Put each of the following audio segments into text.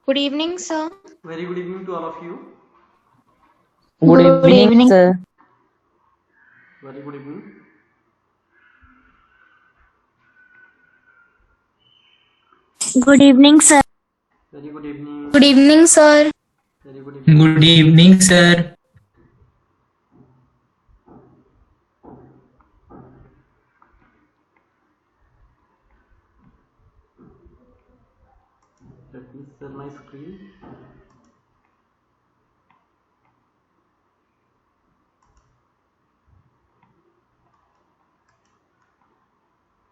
Good evening, sir. Very good evening to all of you. Good evening, sir. Very good evening. Good evening, sir. Very good evening. Good evening, sir. Very good evening. Good evening, sir. Let me share my screen.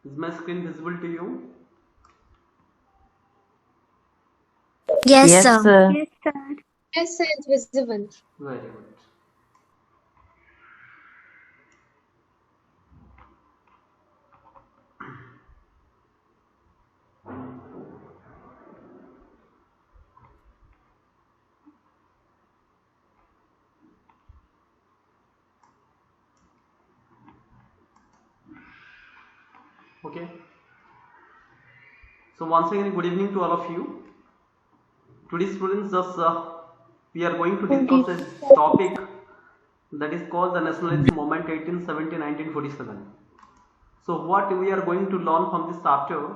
Is my screen visible to you? Yes, sir. Yes, sir. Yes, sir, it's visible. Very good. Okay. So once again, good evening to all of you. Today, students, we are going to discuss a topic that is called the nationalism movement 1870-1947. So what we are going to learn from this chapter,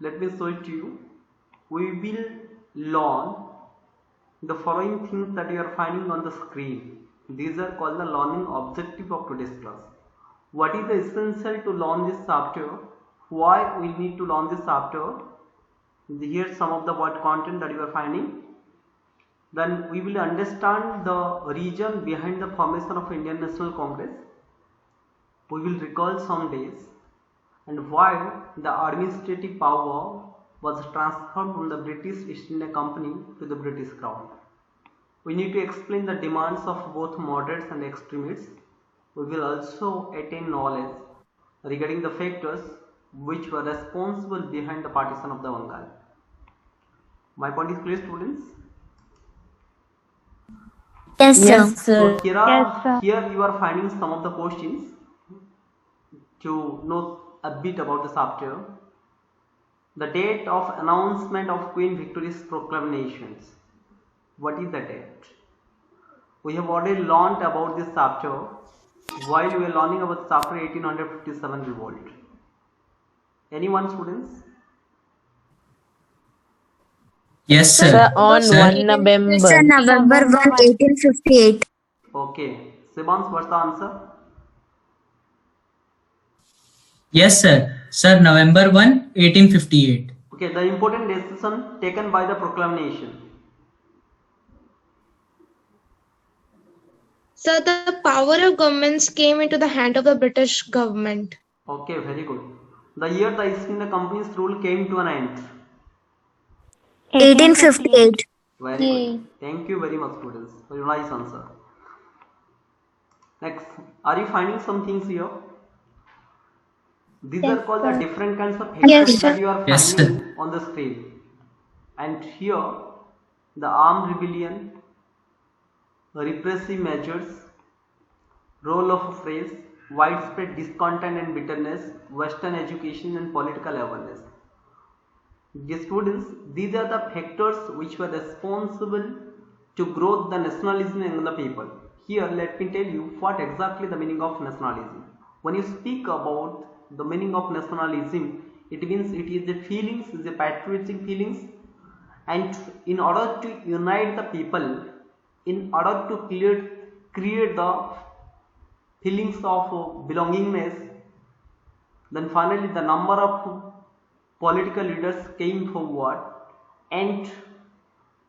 let me show it to you. We will learn the following things that you are finding on the screen. These are called the learning objective of today's class. What is essential to learn this chapter? Why we need to learn this chapter? Here's some of the word content that you are finding. Then we will understand the reason behind the formation of Indian National Congress. We will recall some days and why the administrative power was transferred from the British East India Company to the British Crown. We need to explain the demands of both moderates and extremists. We will also attain knowledge regarding the factors which were responsible behind the partition of the Bengal. My point is clear, students? Yes, sir. Yes, So sir. here you are finding some of the questions to know a bit about the chapter. The date of announcement of Queen Victoria's proclamations. What is the date? We have already learnt about this chapter while we were learning about chapter 1857 revolt. Anyone, students? Yes, Sir, sir. on Sir. 1 November. Sir, November 1, 1858. Okay. Sibans, what's the answer? Yes, sir. Sir, November 1, 1858. Okay, the important decision taken by the proclamation. Sir, the power of governments came into the hand of the British government. Okay, very good. The year the East India Company's rule came to an end. 1858. Very good. Thank you very much, students. Very nice answer. Next, are you finding some things here? These are called the different kinds of factors that you are Yes, finding sir. on the screen. And here, the armed rebellion, repressive measures, role of phrase, widespread discontent and bitterness, Western education and political awareness. Dear students, these are the factors which were responsible to grow the nationalism among the people. Here, let me tell you what exactly the meaning of nationalism. When you speak about the meaning of nationalism, it means it is the feelings, the patriotic feelings, and in order to unite the people, in order to create the feelings of belongingness, then finally the number of political leaders came forward and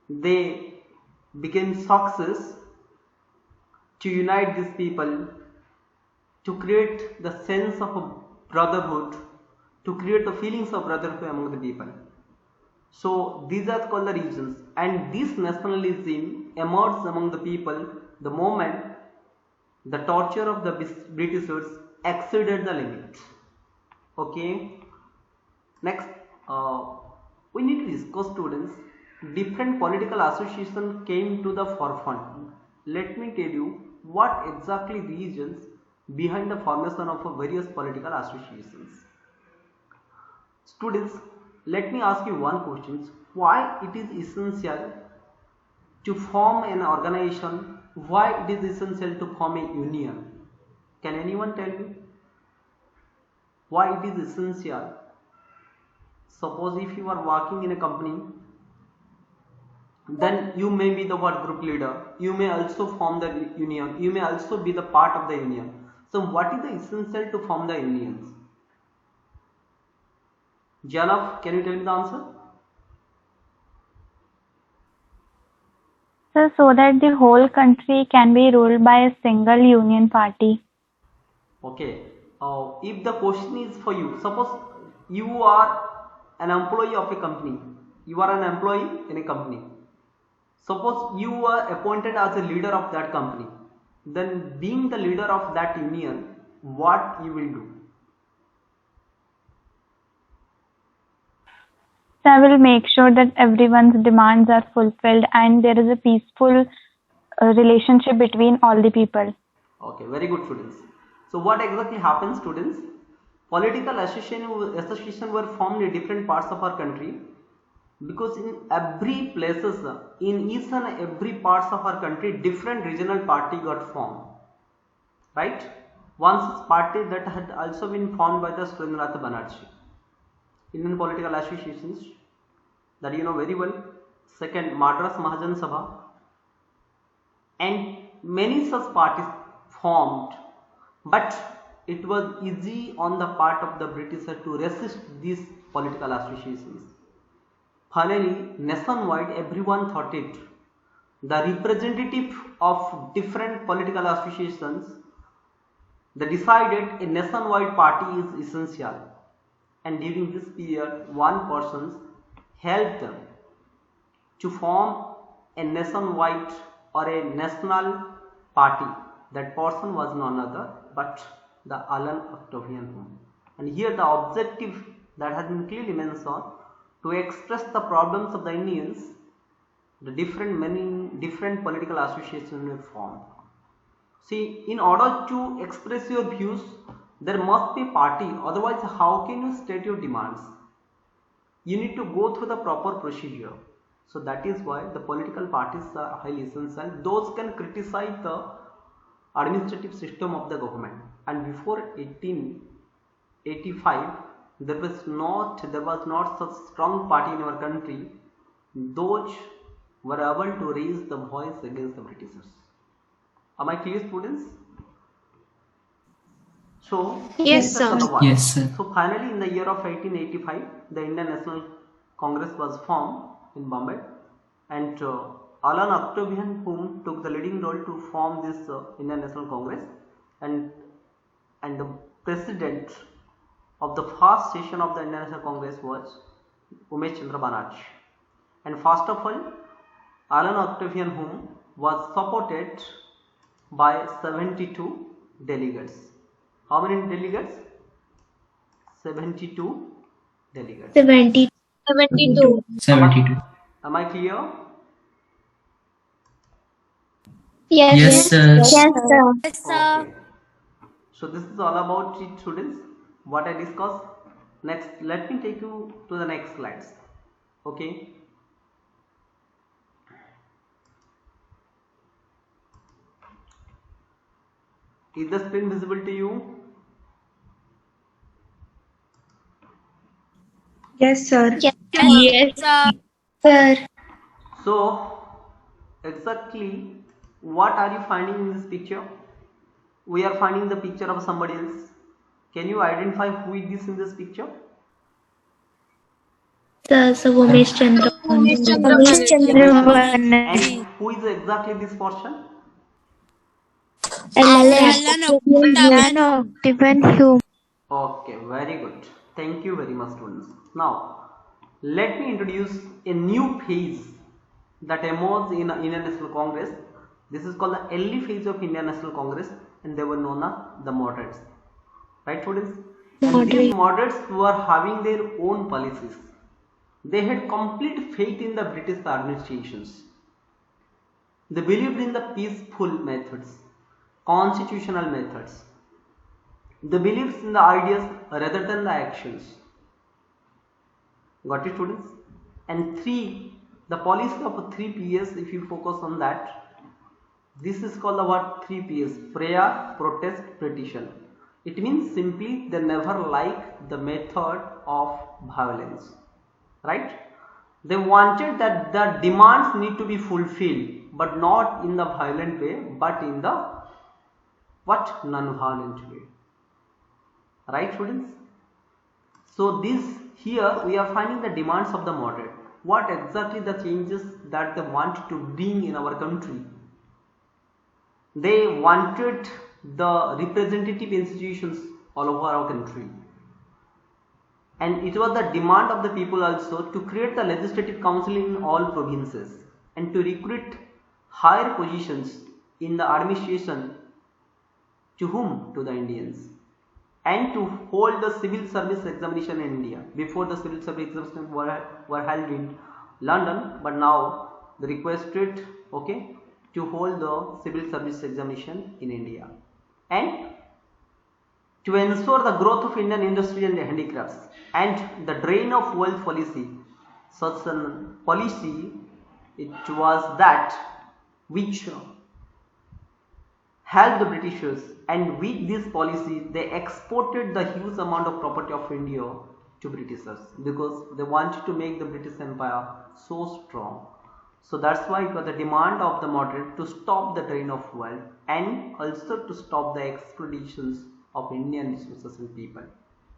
they became success to unite these people, to create the sense of a brotherhood, to create the feelings of brotherhood among the people. So these are called the regions, and this nationalism emerged among the people the moment the torture of the Britishers exceeded the limit. Okay, next we need to discuss, students, different political associations came to the forefront. Let me tell you what exactly the reasons behind the formation of various political associations. Students, let me ask you one question. Why it is essential to form an organization? Why it is essential to form a union? Can anyone tell me why it is essential? Suppose if you are working in a company, then you may be the work group leader. You may also form the union. You may also be the part of the union. So what is the essential to form the unions? Janav, can you tell me the answer? Sir, so that the whole country can be ruled by a single union party. Okay. If the question is for you, suppose you are an employee of a company. You are an employee in a company. Suppose you are appointed as a leader of that company. Then being the leader of that union, what you will do? So I will make sure that everyone's demands are fulfilled and there is a peaceful relationship between all the people. Okay, very good, students. So what exactly happens, students? Political association were formed in different parts of our country, because in every places, in each and every parts of our country, different regional party got formed, right? One such party that had also been formed by the Surendranath Banerjee. Indian political associations that you know very well. Second, Madras Mahajan Sabha, and many such parties formed, but it was easy on the part of the Britishers to resist these political associations. Finally, nationwide, everyone thought it. The representative of different political associations, they decided a nationwide party is essential. And during this period, one person helped them to form a nationwide or a national party. That person was none other but the Alan Octavian Home. And here the objective that has been clearly mentioned, to express the problems of the Indians, the many different political associations were formed. See, in order to express your views, there must be a party, otherwise how can you state your demands? You need to go through the proper procedure. So that is why the political parties are highly essential. Those can criticize the administrative system of the government. And before 1885, there was not such strong party in our country. Those were able to raise the voice against the Britishers. Am I clear, students? So, Yes, sir. Yes, sir. So finally, in the year of 1885, the Indian National Congress was formed in Bombay, and Alan Octavian whom took the leading role to form this Indian National Congress, and the president of the first session of the Indian National Congress was Umesh Chandra Banerjee. And first of all, Alan Octavian whom was supported by 72 delegates. How many delegates? 72 delegates. 72. 72. Am I clear? Yes. Yes, sir. Yes, sir. Okay. So this is all about it, students, what I discussed. Next, let me take you to the next slides. Okay. Is the screen visible to you? Yes, sir. Yes, Sir. So exactly what are you finding in this picture? We are finding the picture of somebody else. Can you identify who is this in this picture? So Umesh Chandra. Umesh Chandra. And who is exactly this person? Alan Octavian Hume. Okay, very good. Thank you very much, students. Now, let me introduce a new phase that emerged in Indian National Congress. This is called the early phase of Indian National Congress, and they were known as the moderates. Right, students? And these moderates were having their own policies. They had complete faith in the British administrations. They believed in the peaceful methods, constitutional methods. They believed in the ideas rather than the actions. Got it, students? And the policy of 3Ps, if you focus on that, this is called the word 3Ps: prayer, protest, petition. It means simply they never like the method of violence. Right? They wanted that the demands need to be fulfilled, but not in the violent way, but in the what? Non-violent way. Right, students? So this here we are finding the demands of the moderate. What exactly the changes that they want to bring in our country? They wanted the representative institutions all over our country. And it was the demand of the people also to create the legislative council in all provinces and to recruit higher positions in the administration. To whom? To the Indians. And to hold the civil service examination in India. Before the civil service examination were held in London, but now they requested, okay, to hold the civil service examination in India. And to ensure the growth of Indian industry and the handicrafts and the drain of wealth policy. Such a policy, it was that which helped the Britishers, and with this policy they exported the huge amount of property of India to Britishers because they wanted to make the British Empire so strong. So that's why it was the demand of the moderate to stop the drain of wealth and also to stop the exploitations of Indian resources and people.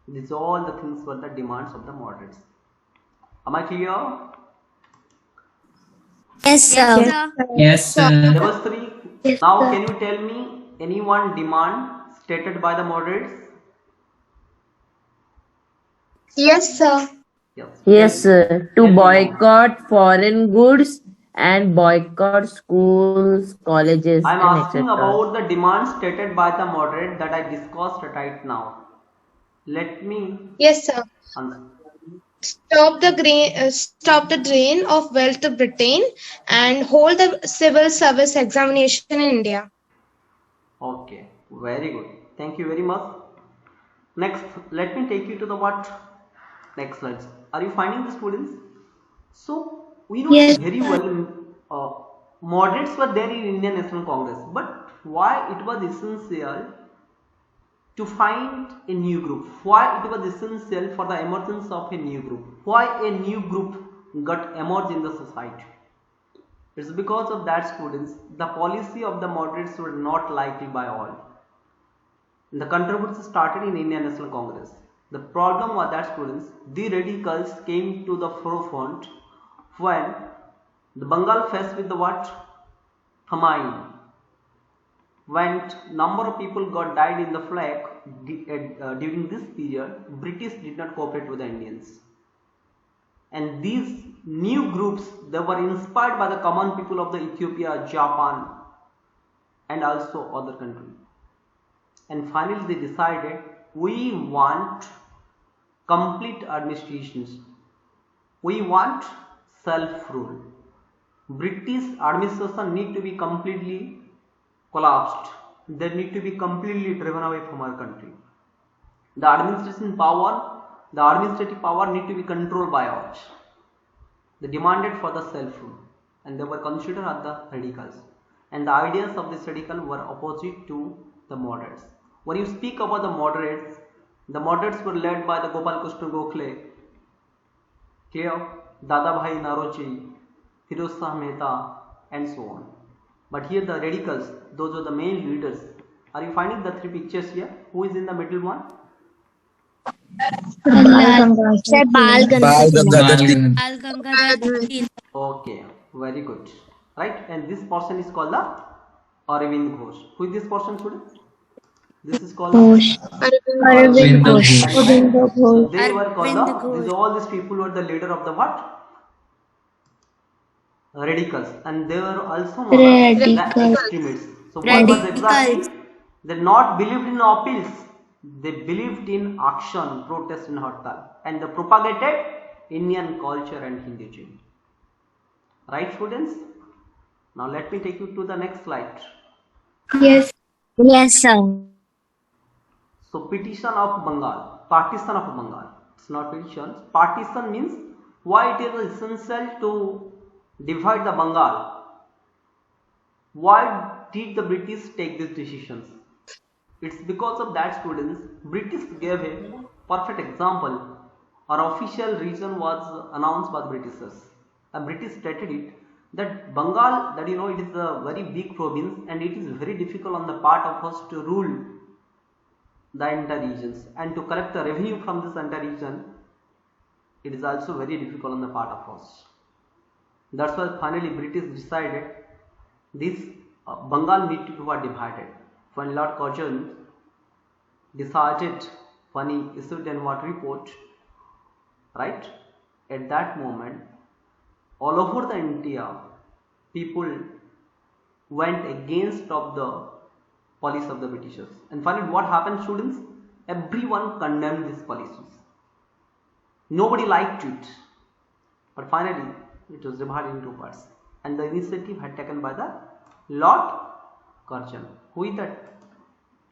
These all the things were the demands of the moderates. Am I clear? Yes, sir. Yes, sir. Devasri, now can you tell me any one demand stated by the moderates? Yes, sir. Yes, sir. Tell To me now. boycott foreign goods and boycott schools, colleges, I am and asking etc. about the demands stated by the moderate that I discussed right now. Let me Yes, sir. answer. Stop the drain of wealth to Britain and hold the civil service examination in India. Okay, very good. Thank you very much. Next, let me take you to the what? Next slides. Are you finding the students? So we know Yes. very well moderates were there in Indian National Congress, but why it was essential to find a new group? Why it was essential for the emergence of a new group? Why a new group got emerged in the society? It's because of that, students, the policy of the moderates were not liked by all. The controversy started in Indian National Congress. The problem was that, students, the radicals came to the forefront when the Bengal faced with the what? Famine. When number of people got died in the flag during this period, British did not cooperate with the Indians. And these new groups, they were inspired by the common people of the Ethiopia, Japan, and also other countries. And finally they decided, we want complete administrations. We want self-rule. British administration need to be completely collapsed. They need to be completely driven away from our country. The administrative power need to be controlled by us. They demanded for the self-rule, and they were considered as the radicals. And the ideas of this radical were opposite to the moderates. When you speak about the moderates were led by the Gopal Krishna Gokhale, clear, Dadabhai Naroji, Firoz Shah Mehta, and so on. But here the radicals, those are the main leaders. Are you finding the three pictures here? Who is in the middle one? Lala Sir, Bal Bal Gangadhar. Gangadhar. Okay, very good. Right, and this person is called the Arvind Ghosh. Who is this person, students? This is called the Arvind Arvind Ghosh. Ghosh. And so they were called all these people were the leader of the what? Radicals, and they were also known as the extremists. So what was exactly? They not believed in appeals, they believed in action, protest and hartal, and they propagated Indian culture and Hinduism. Right, students? Now let me take you to the next slide. Yes. Yes, sir. So petition of Bengal, partition of Bengal. It's not petition. Partition means why it is essential to divide the Bengal. Why did the British take these decisions? It's because of that, students. British gave a perfect example. Our official region was announced by the Britishers. The British stated it that Bengal, that it is a very big province and it is very difficult on the part of us to rule the entire regions and to collect the revenue from this entire region. It is also very difficult on the part of us. That's why finally British decided this Bengal need to be divided. When Lord Curzon decided, when he issued an what report, right, at that moment, all over the India, people went against of the policy of the Britishers. And finally, what happened, students? Everyone condemned these policies. Nobody liked it. But finally, it was divided into parts. And the initiative had taken by the Lord Curzon. Who is that?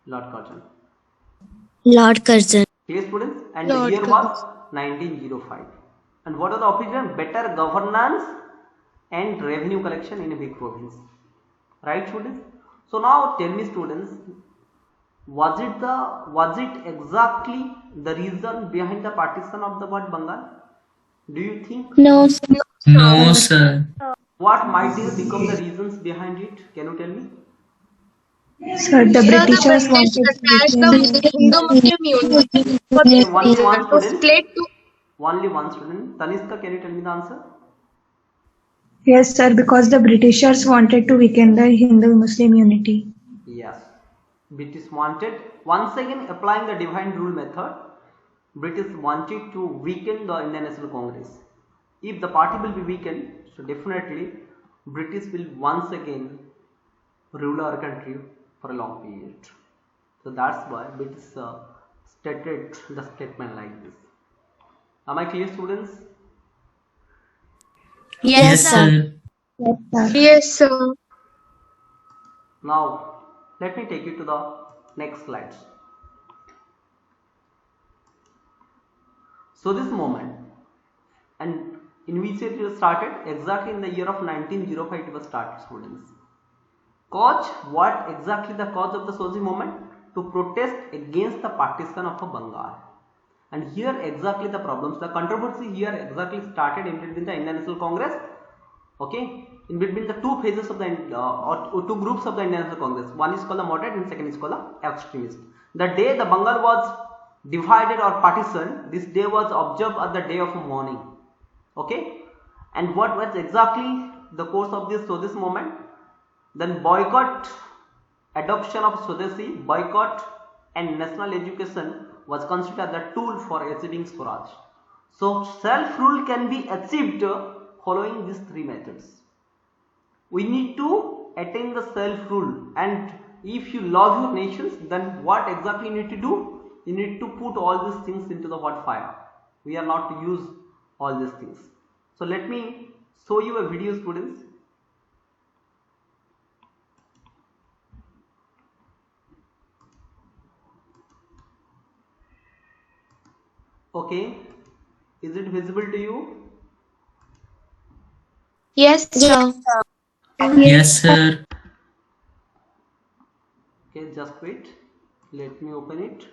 Lord Curzon. Lord Curzon. Clear, students? And Lord the year Curzon. was 1905. And what are the opinion? Better governance and revenue collection in a big province. Right, students? So now tell me, students, was it exactly the reason behind the partition of the word Bengal? Do you think? No, sir. No, sir. What might have become the reasons behind it? Can you tell me? Sir, the Sir, the Britishers British wanted to attacked weaken the Hindu-Muslim unity for Okay, this only one reason to student. split to. Only one student. Taniska, can you tell me the answer? Yes, sir, because the Britishers wanted to weaken the Hindu-Muslim unity. Yes. British wanted, once again applying the divine rule method, British wanted to weaken the Indian National Congress. If the party will be weakened, so definitely British will once again rule our country for a long period. So that's why British stated the statement like this. Am I clear, students? Yes, sir. Yes, sir. Yes, sir. Now let me take you to the next slides. So this moment, and in which it was started, exactly in the year of 1905 it was started, students. Cause, what exactly the cause of the Swazi movement? To protest against the partition of Bengal. And here exactly the problems, the controversy here exactly started in between the Indian National Congress, okay, in between the two phases of the or two groups of the Indian National Congress. One is called the moderate and second is called the extremist. The day the Bengal was divided or partitioned, this day was observed as the day of mourning, okay. And what was exactly the course of this movement? Then boycott, adoption of Swadeshi, boycott and national education was considered the tool for achieving Swaraj. So self-rule can be achieved following these three methods. We need to attain the self-rule, and if you love your nations, then what exactly you need to do? You need to put all these things into the hot fire. We are not to use all these things. So let me show you a video, students. Okay, is it visible to you? Yes, sir. Yes, sir. Okay, just wait. Let me open it.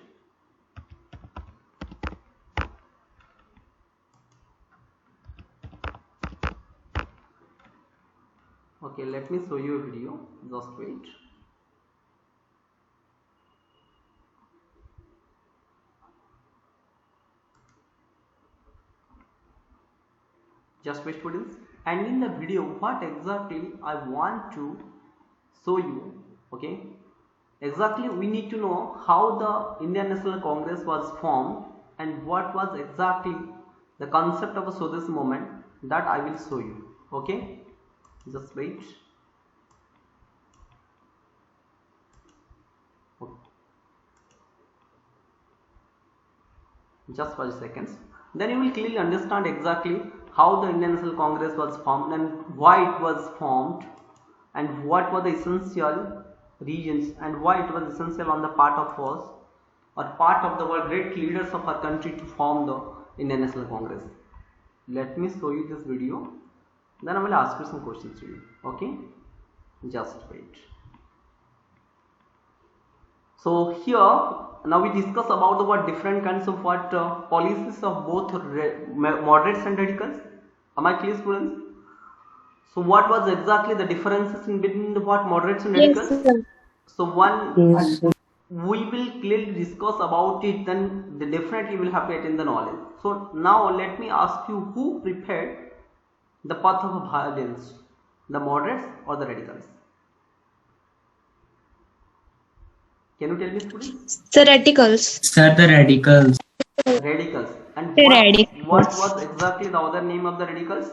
Okay, let me show you a video. Just wait. Just wait students. And in the video what exactly I want to show you, okay, exactly we need to know how the Indian National Congress was formed and what was exactly the concept of a Swadeshi movement, that I will show you. Okay, just wait. Okay. Just 5 seconds, then you will clearly understand exactly how the Indian National Congress was formed and why it was formed and what were the essential regions and why it was essential on the part of us or part of the great leaders of our country to form the Indian National Congress. Let me show you this video, then I will ask you some questions to you. Okay, just wait. So here now we discuss about the what different kinds of what policies of both moderates and radicals. Am I clear, students? So what was exactly the differences in between the what moderates and radicals? Yes, sir. So one Yes. we will clearly discuss about it, then definitely will have to attain the knowledge. So now let me ask you, who prepared the path of violence, the moderates or the radicals? Can you tell me, students? The radicals. Sir, the radicals. Radicals. And The what radicals. was exactly the other name of the radicals?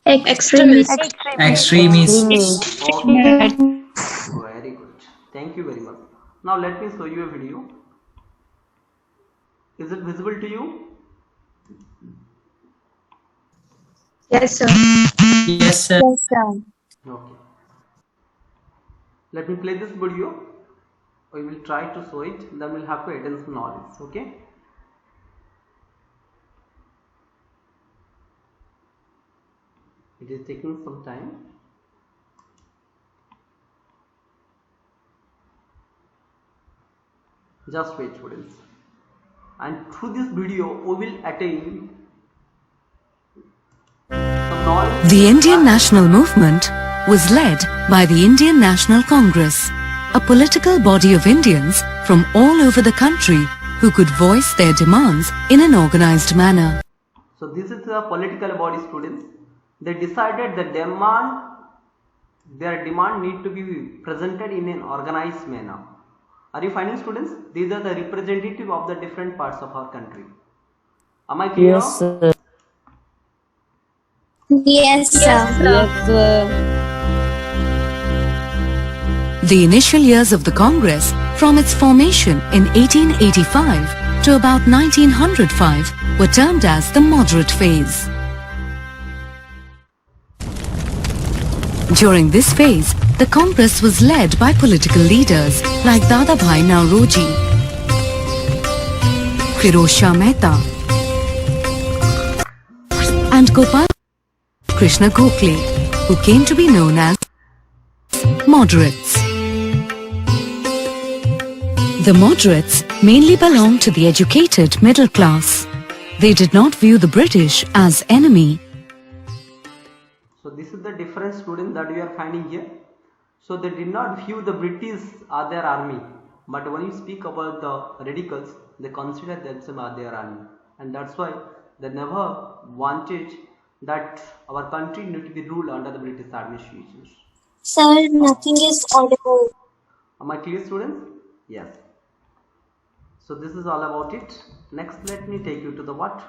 Extremists. Extremists. Okay, very good. Thank you very much. Now let me show you a video. Is it visible to you? Yes, sir. Yes, sir. Yes, sir. Okay. Let me play this video. We will try to show it. Then we'll have to attain some knowledge. Okay. It is taking some time. Just wait, students. And through this video, we will attain some knowledge. The Indian national movement was led by the Indian National Congress, a political body of Indians from all over the country who could voice their demands in an organized manner. So this is a political body, students. They decided the their demand need to be presented in an organized manner. Are you finding, students? These are the representative of the different parts of our country. Am I clear? Yes, sir. Yes, sir. Yes, sir. The initial years of the Congress, from its formation in 1885 to about 1905, were termed as the moderate phase. During this phase, the Congress was led by political leaders like Dadabhai Nauroji, Firoz Shah Mehta, and Gopal Krishna Gokhale, who came to be known as moderates. The moderates mainly belonged to the educated middle class. They did not view the British as enemy. So this is the difference, students, that we are finding here. So they did not view the British as their army, but when you speak about the radicals, they consider themselves as their army, and that's why they never wanted that our country need to be ruled under the British administration. Sir, nothing is audible. Am I clear, students? Yes. So this is all about it. Next, let me take you to the what?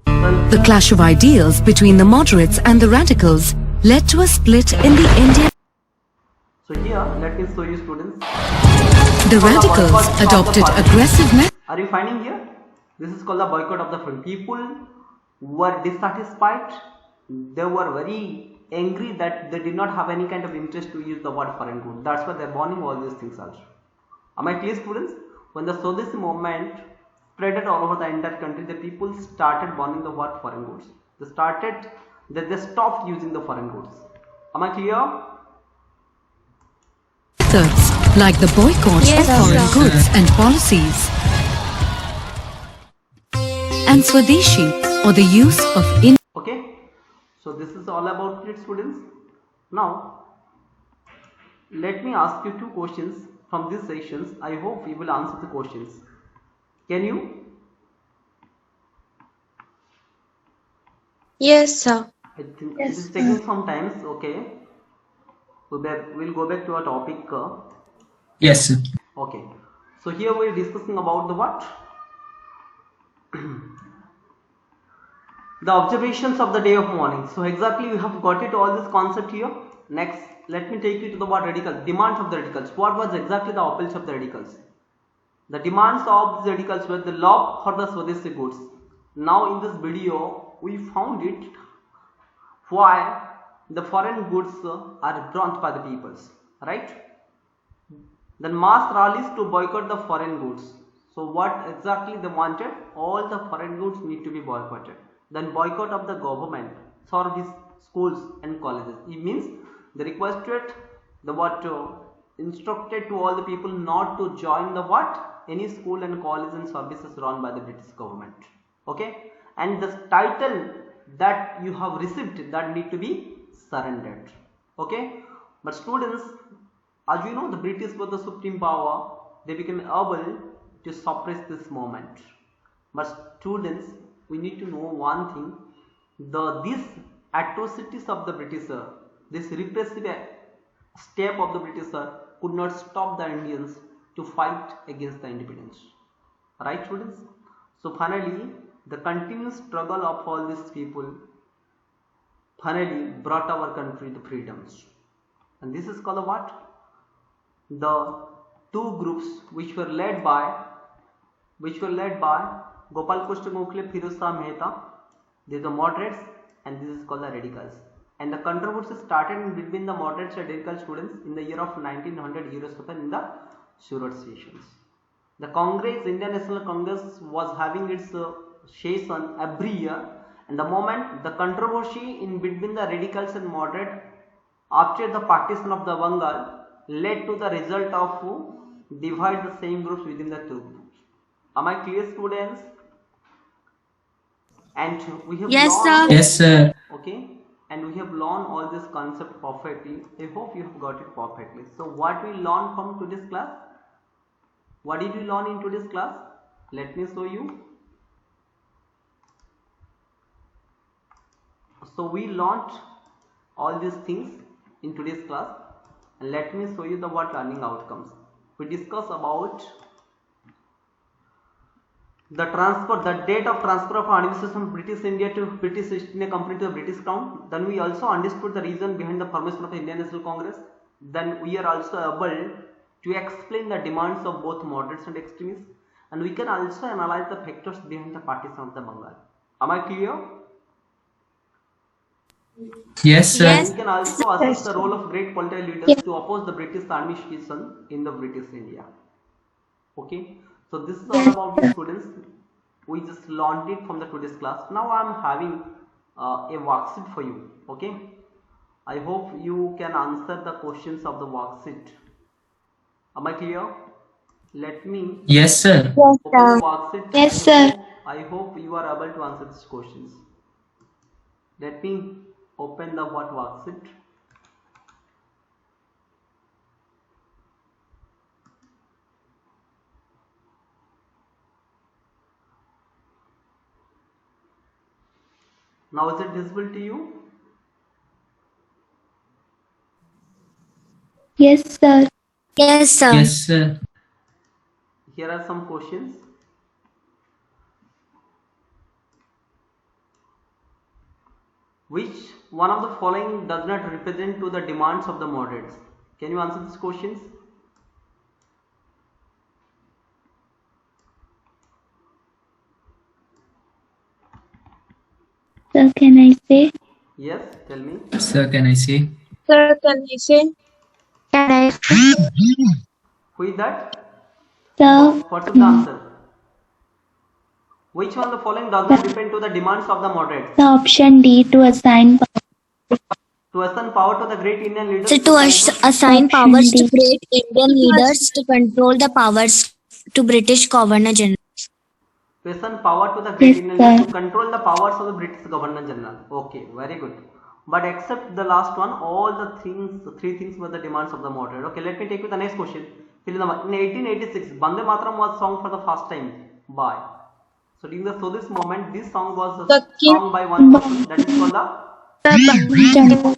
The clash of ideals between the moderates and the radicals led to a split in the Indian. So here, let me show you, students. The radicals adopted aggressive methods. Are you finding here? This is called the boycott of the foreign. People were dissatisfied. They were very angry that they did not have any kind of interest to use the word foreign good. That's why they're banning all these things also. Am I clear, students? When the Swadeshi movement spread all over the entire country, the people started banning the word foreign goods. They stopped using the foreign goods. Am I clear? Methods like the boycott of foreign goods and policies, and Swadeshi, or the use of Okay, so this is all about it, students. Now let me ask you two questions from these sessions. I hope you will answer the questions. Can you? Yes, sir. I think Yes, it is sir. taking some time. Okay, we'll go back to our topic. Yes, sir. Okay, so here we're discussing about the what? The observations of the day of morning. So exactly you have got it all this concept here. Next, let me take you to the what radicals, demands of the radicals. What was exactly the appeals of the radicals? The demands of the radicals were the law for the Swadeshi goods. Now in this video, we found it why the foreign goods are brought by the peoples, right? Then mass rallies to boycott the foreign goods. So what exactly they wanted? All the foreign goods need to be boycotted. Then boycott of the government, service, schools and colleges. It means they requested the what instructed to all the people not to join the what any school and college and services run by the British government. Okay, and the title that you have received that need to be surrendered. Okay, but students, as you know, the British were the supreme power. They became able to suppress this moment. But students, we need to know one thing: these atrocities of the Britisher, this repressive step of the Britisher, could not stop the Indians to fight against the independence. Right, students? So finally, the continuous struggle of all these people finally brought our country to freedoms. And this is called the what? The two groups which were led by Gopal Krishna Gokhale, Firoz Shah Mehta. These are the moderates and this is called the radicals. And the controversy started in between the moderates and radical students in the year of 1907 in the Surat sessions. The Congress, Indian National Congress, was having its session every year, and the moment the controversy in between the radicals and moderate after the partition of the Bengal led to the result of divide the same groups within the two groups. Am I clear, students? And we have learned, Yes, sir. okay, and we have learned all this concept perfectly. I hope you have got it perfectly. So what we learned from today's class? What did we learn in today's class? Let me show you. So we learned all these things in today's class, and let me show you the what learning outcomes. We discuss about the date of transfer of administration from British India to British East India Company to the British Crown. Then we also understood the reason behind the formation of the Indian National Congress. Then we are also able to explain the demands of both moderates and extremists, and we can also analyze the factors behind the partition of the Bengal. Am I clear? Yes, sir. We can also assess the role of great political leaders to oppose the British administration in the British India. Okay, so this is all about the students. We just learned it from the today's class. Now I am having a worksheet for you. Okay, I hope you can answer the questions of the worksheet. Am I clear? Let me Yes, sir. open the worksheet. Yes, sir. I hope you are able to answer these questions. Let me open the what worksheet. Now is it visible to you? Yes, sir. Yes, sir. Yes, sir. Here are some questions. Which one of the following does not represent to the demands of the moderates? Can you answer these questions? Sir, can I say? Yes, tell me. Sir, can I see? Sir, can I say? Can I? Who is that? Sir, What is the answer? Which one of the following does not depend to the demands of the moderates? the option D, to assign To assign power to the great Indian leaders. So to assign powers to great Indian leaders to control the powers to British Governor General. To assign power to the great Yes, Indian leaders sir. to control the powers of the British Governor General. Okay, very good. But except the last one, all the three things were the demands of the moderate. Okay, let me take you the next question. In 1886, Bande Mataram was sung for the first time by. So during the this moment, this song was The sung by one person, that is called the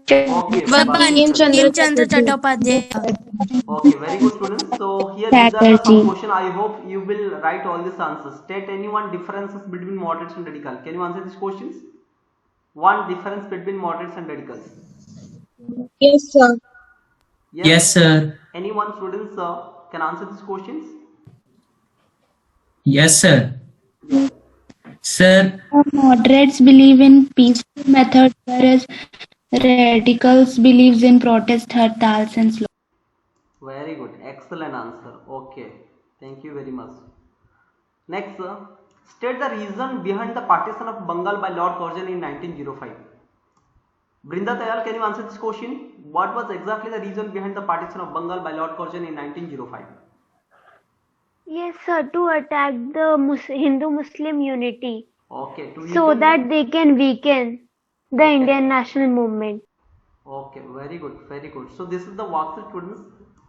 okay, Bankim Chandra Kim Chandra Chatterjee. Chattopadhyay. okay, very good students. So here these are the some question. I hope you will write all these answers. State anyone differences between moderates and radicals. Can you answer these questions? One difference between moderates and radicals. Yes, sir. Yes, sir. Anyone students can answer these questions? Yes, sir. Yeah. Sir, Moderates believe in peaceful methods, whereas radicals believes in protest, hartals, and slaughter. Very good. Excellent answer. Okay. Thank you very much. Next, state the reason behind the partition of Bengal by Lord Curzon in 1905. Brinda Tayal, can you answer this question? What was exactly the reason behind the partition of Bengal by Lord Curzon in 1905? Yes, sir, to attack the Hindu-Muslim unity Okay. so that they can weaken the Indian national movement. Okay, very good, very good. So this is the worksheet, students.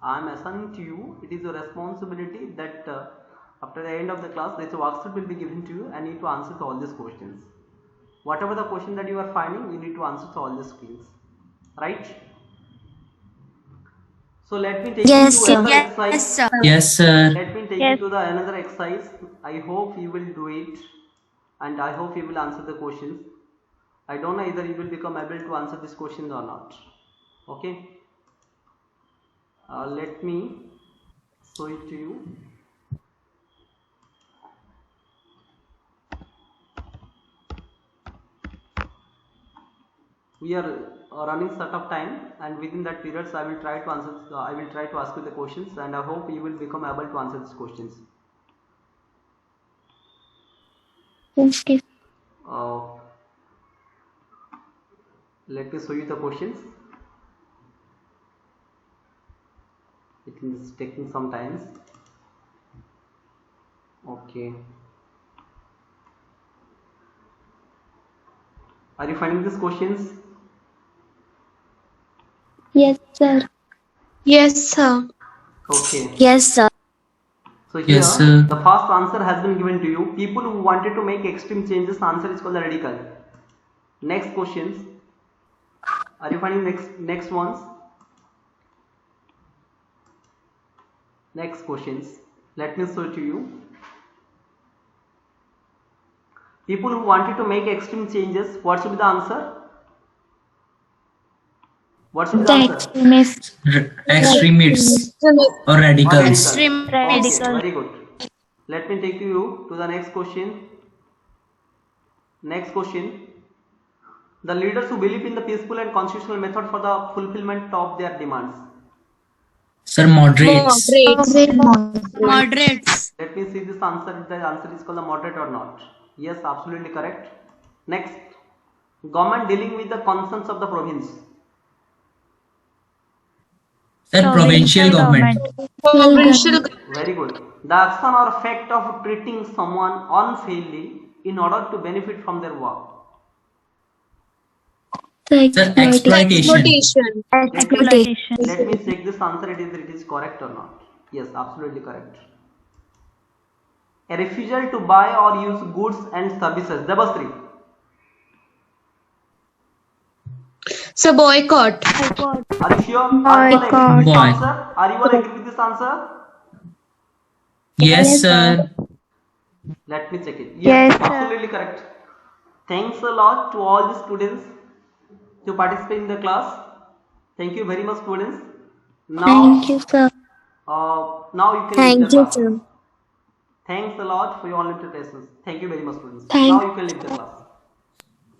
I am assigning to you. It is your responsibility that after the end of the class, this worksheet will be given to you and you need to answer to all these questions. Whatever the question that you are finding, you need to answer to all these things, right? So let me take you to another exercise. Yes, sir. yes, sir. Let me take you to the another exercise. I hope you will do it and I hope you will answer the questions. I don't know either you will become able to answer this question or not. Okay. Let me show it to you. We are running short of time, and within that period, I will try to answer. I will try to ask you the questions, and I hope you will become able to answer these questions. Okay. Let me show you the questions. It is taking some time. Okay. Are you finding these questions? Yes, sir. Yes, sir. Okay. Yes, sir. So here, Yes, sir. the first answer has been given to you. People who wanted to make extreme changes, the answer is called the radical. Next questions. Are you finding next ones? Next questions. Let me show to you. People who wanted to make extreme changes, what should be the answer? What should be the answer? Extremists. Extremists or radicals. Extreme Okay, radicals. very good. Let me take you to the next question. Next question. The leaders who believe in the peaceful and constitutional method for the fulfillment of their demands. Sir, moderates. Moderates. Let me see this answer. If the answer is called the moderate or not. Yes, absolutely correct. Next. Government dealing with the concerns of the province. Sir, provincial government. Provincial. Very good. The action or effect of treating someone unfairly in order to benefit from their work. Sir, exploitation. Exploitation. Let me check this answer. It is correct or not. Yes, absolutely correct. A refusal to buy or use goods and services. Devasri. So boycott. Are you sure? Are you all agree with this Boy. answer? Are you all agree with this answer? Yes, sir. Let me check it. Yes, absolutely correct. Thanks a lot to all the students to participate in the class. Thank you very much, students. Now, Thank you, sir. now you can leave Thank the you, class. sir. Thanks a lot for your unlimited lessons. Thank you very much, students. Thank- Now you can leave the class.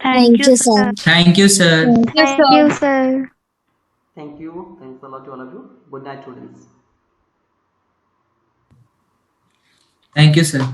Thank you, sir. Thank you, sir. Yes, Thank you, sir. sir. Thank you. Thanks a lot to all of you. Good night, students. Thank you, sir.